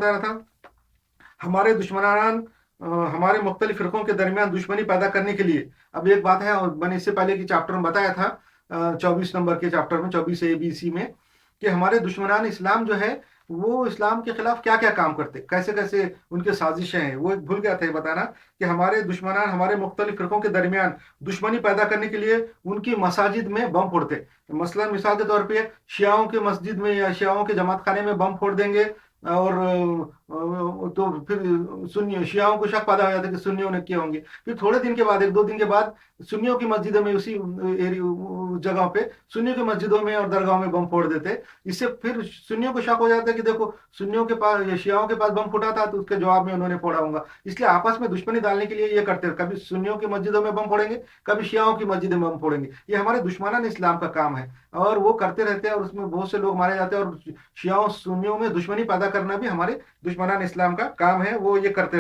بتا رہا تھا ہمارے دشمنان ہمارے مختلف فرقوں کے درمیان دشمنی پیدا کرنے کے لیے. اب ایک بات ہے، اور میں نے اس سے پہلے کی چیپٹر میں بتایا تھا 24 نمبر کے چیپٹر میں 24 ABC میں، کہ ہمارے دشمنان اسلام جو ہے وہ اسلام کے خلاف کیا کیا کام کرتے، کیسے کیسے ان کے سازشیں ہیں. وہ بھول گیا تھا یہ بتانا کہ ہمارے دشمنان ہمارے مختلف فرقوں کے درمیان دشمنی پیدا کرنے کے لیے ان کی مساجد میں بم پھوڑتے. مثلا مثال کے طور پہ شیعوں کے مسجد میں یا شیعوں کے جماعت خانے میں بم پھوڑ دیں گے، اور تو پھر شیعوں کو شک پیدا ہو جاتا ہے کہ سنیوں نے کیے ہوں گے. پھر تھوڑے دن کے بعد، 1-2 دن کے بعد، سنیوں کی مسجدوں میں، اسی جگہوں پہ سنیوں کی مسجدوں میں اور درگاہوں میں بم پھوڑ دیتے. اس سے پھر سنیوں کو شک ہو جاتا ہے کہ دیکھو سنیوں کے پاس یا شیعوں کے پاس بم پھوٹا تھا تو اس کے جواب میں انہوں نے پھوڑا ہوگا. اس لیے آپس میں دشمنی ڈالنے کے لیے یہ کرتے ہیں، کبھی سنیوں کی مسجدوں میں بم پھوڑیں گے، کبھی شیعوں کی مسجدوں میں بم پھوڑیں گے. یہ ہمارے دشمنان اسلام کا کام ہے، اور وہ کرتے رہتے ہیں، اور اس میں بہت سے لوگ مارے جاتے ہیں. اور شیعوں سنیوں میں دشمنی پیدا کرنا بھی ہمارے دشمنان اسلام کا کام ہے، وہ یہ کرتے